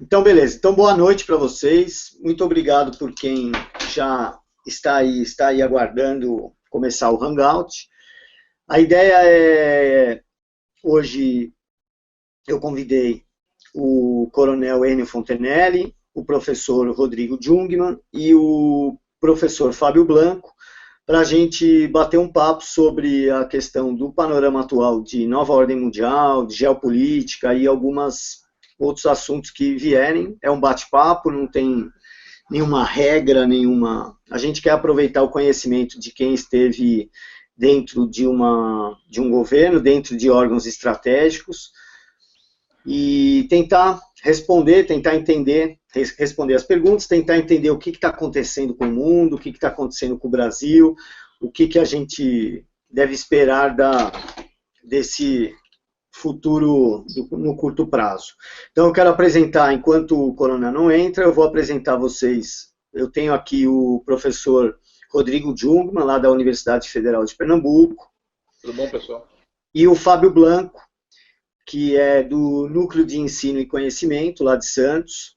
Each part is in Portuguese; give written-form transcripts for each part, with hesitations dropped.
Então, beleza. Então, boa noite para vocês. Muito obrigado por quem já está aí aguardando começar o Hangout. A ideia é, hoje, eu convidei o Coronel Enio Fontenelle, o professor Rodrigo Jungmann e o professor Fábio Blanco, para a gente bater um papo sobre a questão do panorama atual de nova ordem mundial, de geopolítica e algumas outros assuntos que vierem. É um bate-papo, não tem nenhuma regra, nenhuma... A gente quer aproveitar o conhecimento de quem esteve dentro de um governo, dentro de órgãos estratégicos, e tentar responder, tentar entender, responder as perguntas, tentar entender o que está acontecendo com o mundo, o que está acontecendo com o Brasil, o que a gente deve esperar desse futuro no curto prazo. Então, eu quero apresentar, enquanto o Corona não entra, eu vou apresentar vocês. Eu tenho aqui o professor Rodrigo Jungmann, lá da Universidade Federal de Pernambuco. Tudo bom, pessoal? E o Fábio Blanco, que é do Núcleo de Ensino e Conhecimento, lá de Santos,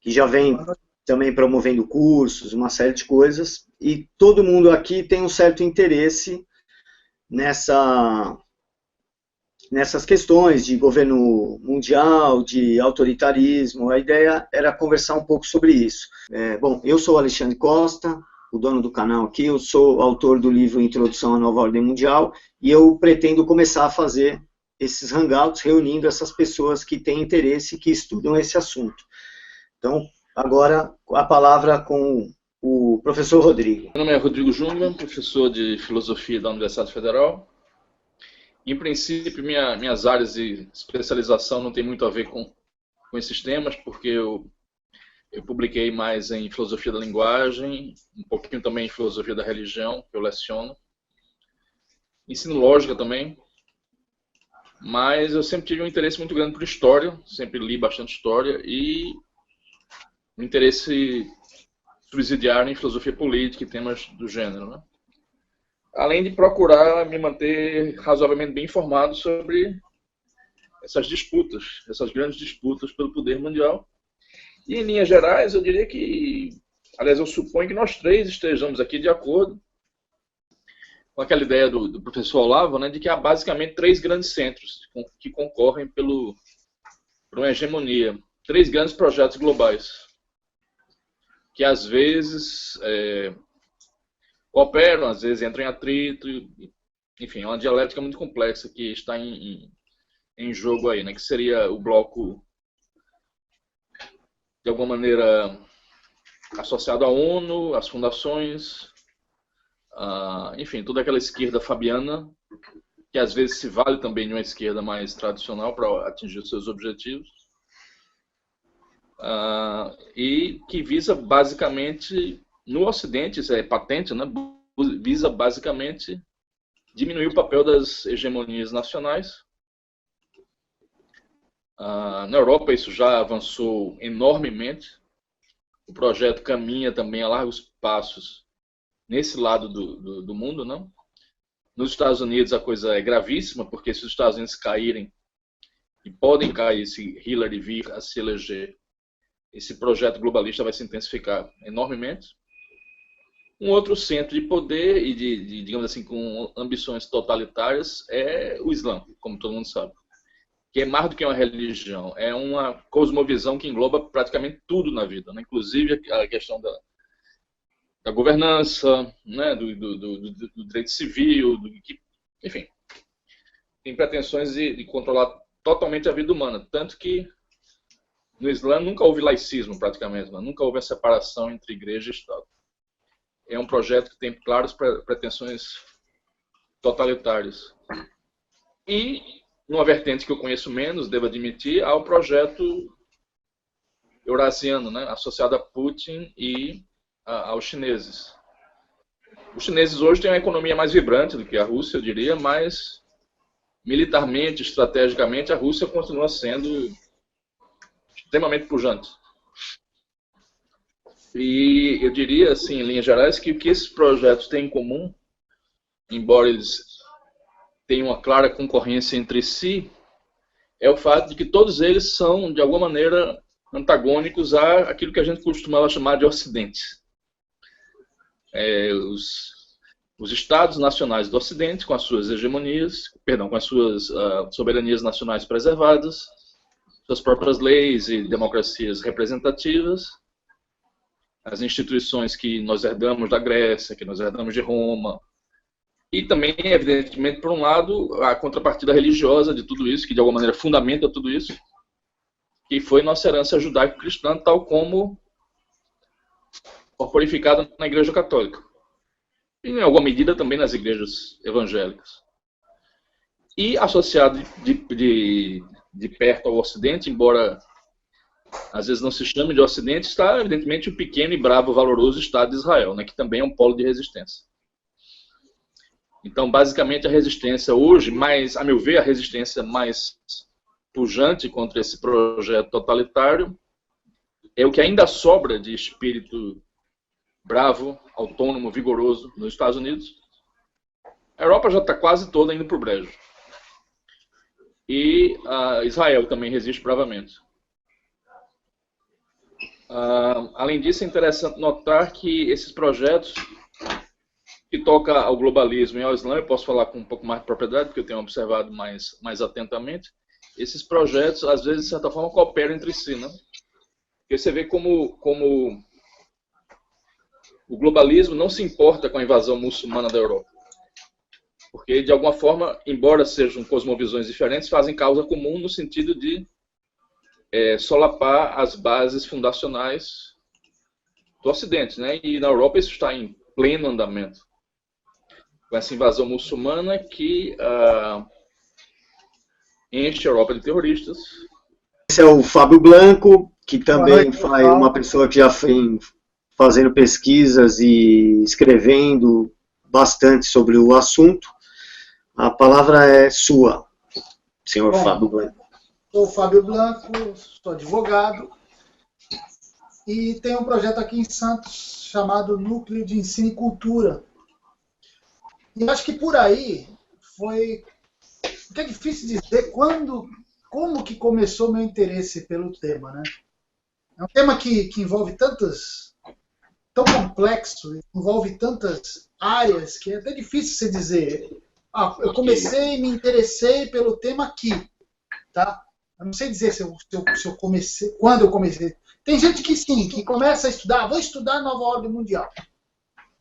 que já vem também promovendo cursos, uma série de coisas, e todo mundo aqui tem um certo interesse nessas questões de governo mundial, de autoritarismo. A ideia era conversar um pouco sobre isso. Bom, eu sou Alexandre Costa, o dono do canal aqui, eu sou autor do livro Introdução à Nova Ordem Mundial, e eu pretendo começar a fazer esses hangouts, reunindo essas pessoas que têm interesse, que estudam esse assunto. Então, agora, a palavra com o professor Rodrigo. Meu nome é Rodrigo Jungmann, professor de Filosofia da Universidade Federal. Em princípio, minhas áreas de especialização não tem muito a ver com esses temas, porque eu publiquei mais em Filosofia da Linguagem, um pouquinho também em Filosofia da Religião, que eu leciono. Ensino Lógica também. Mas eu sempre tive um interesse muito grande por história, sempre li bastante história e um interesse subsidiário em filosofia política e temas do gênero, né? Além de procurar me manter razoavelmente bem informado sobre essas disputas, essas grandes disputas pelo poder mundial. E em linhas gerais, eu diria que, aliás, eu suponho que nós três estejamos aqui de acordo com aquela ideia do professor Olavo, né, de que há basicamente três grandes centros que concorrem por uma hegemonia. Três grandes projetos globais, que às vezes cooperam, às vezes entram em atrito. Enfim, é uma dialética muito complexa que está em jogo aí, né, que seria o bloco, de alguma maneira, associado à ONU, às fundações... enfim, toda aquela esquerda fabiana, que às vezes se vale também de uma esquerda mais tradicional para atingir os seus objetivos, e que visa basicamente, no Ocidente, isso é patente, né? Visa basicamente diminuir o papel das hegemonias nacionais. Na Europa isso já avançou enormemente, o projeto caminha também a largos passos nesse lado do mundo, não? Nos Estados Unidos a coisa é gravíssima, porque se os Estados Unidos caírem, e podem cair se Hillary vir a se eleger, esse projeto globalista vai se intensificar enormemente. Um outro centro de poder e digamos assim, com ambições totalitárias é o Islã, como todo mundo sabe. Que é mais do que uma religião, é uma cosmovisão que engloba praticamente tudo na vida, né? Inclusive a questão da governança, né, do direito civil, enfim, tem pretensões de controlar totalmente a vida humana, tanto que no Islã nunca houve laicismo praticamente, né? Nunca houve a separação entre igreja e Estado. É um projeto que tem claras pretensões totalitárias. E, numa vertente que eu conheço menos, devo admitir, há o projeto eurasiano, né, associado a Putin e aos chineses. Os chineses hoje têm uma economia mais vibrante do que a Rússia, eu diria, mas militarmente, estrategicamente, a Rússia continua sendo extremamente pujante. E eu diria, assim, em linhas gerais, que o que esses projetos têm em comum, embora eles tenham uma clara concorrência entre si, é o fato de que todos eles são, de alguma maneira, antagônicos àquilo que a gente costumava chamar de Ocidente. Os Estados nacionais do Ocidente, com as suas hegemonias, com as suas soberanias nacionais preservadas, suas próprias leis e democracias representativas, as instituições que nós herdamos da Grécia, que nós herdamos de Roma, e também, evidentemente, por um lado, a contrapartida religiosa de tudo isso, que de alguma maneira fundamenta tudo isso, que foi nossa herança judaico-cristã, tal como corporificada na Igreja Católica. E, em alguma medida, também nas igrejas evangélicas. E associado de perto ao Ocidente, embora às vezes não se chame de Ocidente, está, evidentemente, o pequeno e bravo, valoroso Estado de Israel, né, que também é um polo de resistência. Então, basicamente, a resistência hoje, a meu ver, a resistência mais pujante contra esse projeto totalitário é o que ainda sobra de espírito bravo, autônomo, vigoroso nos Estados Unidos. A Europa já está quase toda indo para o brejo. E Israel também resiste bravamente. Além disso, é interessante notar que esses projetos que tocam ao globalismo e ao Islã, eu posso falar com um pouco mais de propriedade, porque eu tenho observado mais atentamente, esses projetos, às vezes, de certa forma, cooperam entre si, né? Porque você vê como o globalismo não se importa com a invasão muçulmana da Europa. Porque, de alguma forma, embora sejam cosmovisões diferentes, fazem causa comum no sentido de solapar as bases fundacionais do Ocidente, né? E na Europa isso está em pleno andamento. Com essa invasão muçulmana que enche a Europa de terroristas. Esse é o Fábio Blanco, que também foi uma pessoa que já vem fazendo pesquisas e escrevendo bastante sobre o assunto. A palavra é sua, senhor Fábio Blanco. Sou o Fábio Blanco, sou advogado e tenho um projeto aqui em Santos chamado Núcleo de Ensino e Cultura. E acho que por aí foi... Porque é difícil dizer como que começou meu interesse pelo tema, né? É um tema que envolve tão complexo, envolve tantas áreas, que é até difícil você dizer, eu comecei e me interessei pelo tema aqui, tá? Eu não sei dizer se eu comecei, quando eu comecei. Tem gente que sim, que começa a estudar, vou estudar a nova ordem mundial.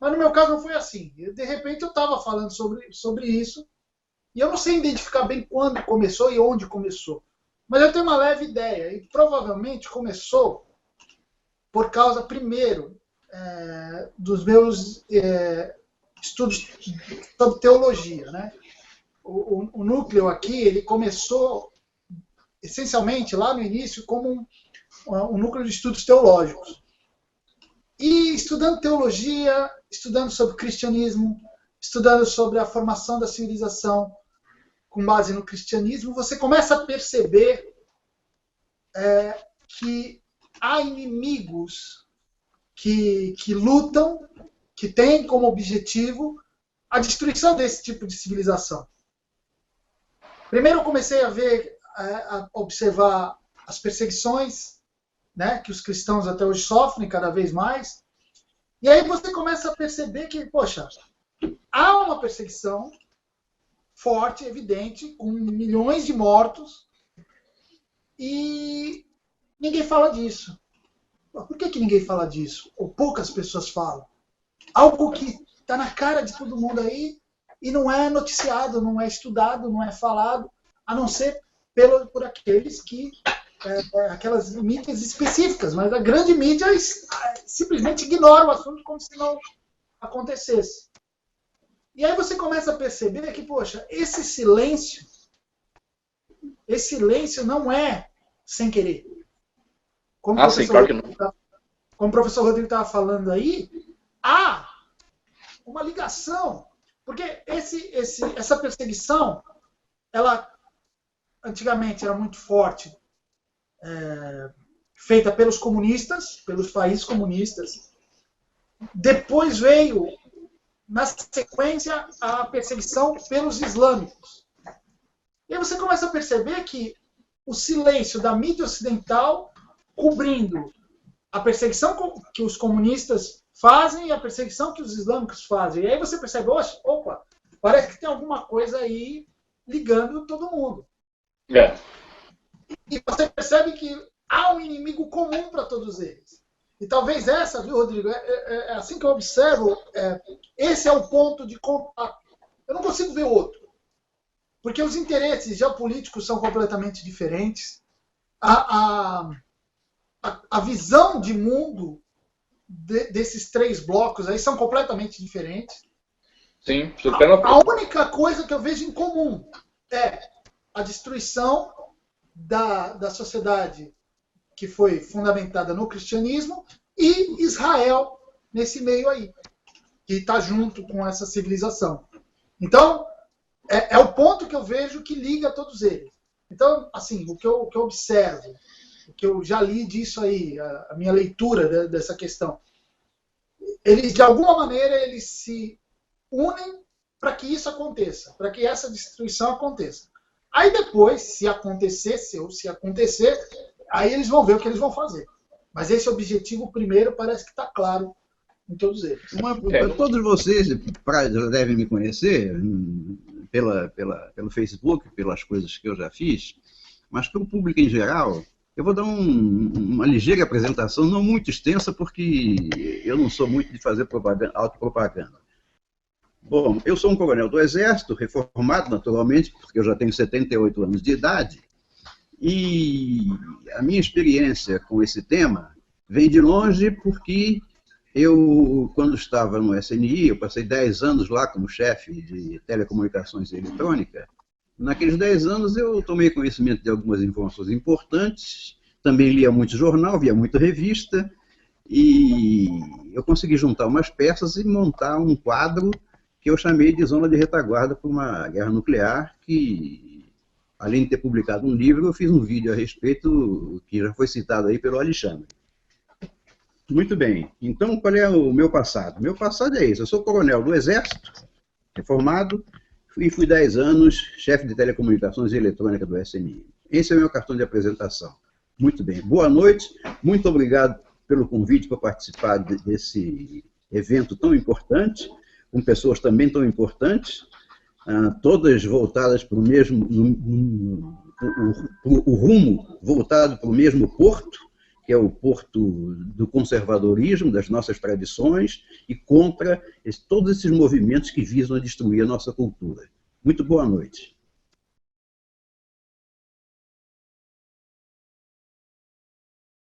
Mas no meu caso não foi assim. De repente eu estava falando sobre isso, e eu não sei identificar bem quando começou e onde começou. Mas eu tenho uma leve ideia, e provavelmente começou por causa, primeiro, dos meus estudos sobre teologia, né? O núcleo aqui, ele começou essencialmente lá no início como um núcleo de estudos teológicos. E estudando teologia, estudando sobre cristianismo, estudando sobre a formação da civilização com base no cristianismo, você começa a perceber que há inimigos que lutam, que têm como objetivo a destruição desse tipo de civilização. Primeiro eu comecei a observar as perseguições, né, que os cristãos até hoje sofrem cada vez mais. E aí você começa a perceber que, poxa, há uma perseguição forte, evidente, com milhões de mortos, e ninguém fala disso. Por que ninguém fala disso? Ou poucas pessoas falam? Algo que está na cara de todo mundo aí e não é noticiado, não é estudado, não é falado, a não ser por aqueles que... aquelas mídias específicas, mas a grande mídia simplesmente ignora o assunto como se não acontecesse. E aí você começa a perceber que, poxa, esse silêncio não é sem querer. Como o professor Rodrigo estava falando aí, há uma ligação. Porque essa perseguição, ela antigamente era muito forte, feita pelos comunistas, pelos países comunistas. Depois veio, na sequência, a perseguição pelos islâmicos. E aí você começa a perceber que o silêncio da mídia ocidental cobrindo a perseguição que os comunistas fazem e a perseguição que os islâmicos fazem. E aí você percebe, opa, parece que tem alguma coisa aí ligando todo mundo. É. E você percebe que há um inimigo comum para todos eles. E talvez essa, viu, Rodrigo, é assim que eu observo, esse é o ponto de contato. Eu não consigo ver outro. Porque os interesses geopolíticos são completamente diferentes. A visão de mundo desses três blocos aí são completamente diferentes. Sim. A única coisa que eu vejo em comum é a destruição da sociedade que foi fundamentada no cristianismo e Israel nesse meio aí, que está junto com essa civilização. Então, é o ponto que eu vejo que liga todos eles. Então, assim, o que eu observo, o que eu já li disso aí, a minha leitura dessa questão, eles, de alguma maneira, eles se unem para que isso aconteça, para que essa destruição aconteça. Aí depois, se acontecer, aí eles vão ver o que eles vão fazer. Mas esse objetivo primeiro parece que está claro em todos eles. Todos vocês devem me conhecer pelo Facebook, pelas coisas que eu já fiz, mas para o público em geral, eu vou dar uma ligeira apresentação, não muito extensa, porque eu não sou muito de fazer autopropaganda. Bom, eu sou um coronel do Exército, reformado naturalmente, porque eu já tenho 78 anos de idade, e a minha experiência com esse tema vem de longe porque eu, quando estava no SNI, eu passei 10 anos lá como chefe de telecomunicações e eletrônica. Naqueles 10 anos eu tomei conhecimento de algumas informações importantes, também lia muito jornal, via muita revista, e eu consegui juntar umas peças e montar um quadro que eu chamei de Zona de Retaguarda para uma guerra nuclear, que, além de ter publicado um livro, eu fiz um vídeo a respeito, que já foi citado aí pelo Alexandre. Muito bem. Então, qual é o meu passado? Meu passado é isso. Eu sou coronel do Exército, reformado, e fui 10 anos chefe de telecomunicações e eletrônica do SNI. Esse é o meu cartão de apresentação. Muito bem. Boa noite. Muito obrigado pelo convite para participar desse evento tão importante, com pessoas também tão importantes, todas voltadas para o mesmo, o rumo voltado para o mesmo porto, que é o porto do conservadorismo, das nossas tradições, e contra todos esses movimentos que visam destruir a nossa cultura. Muito boa noite.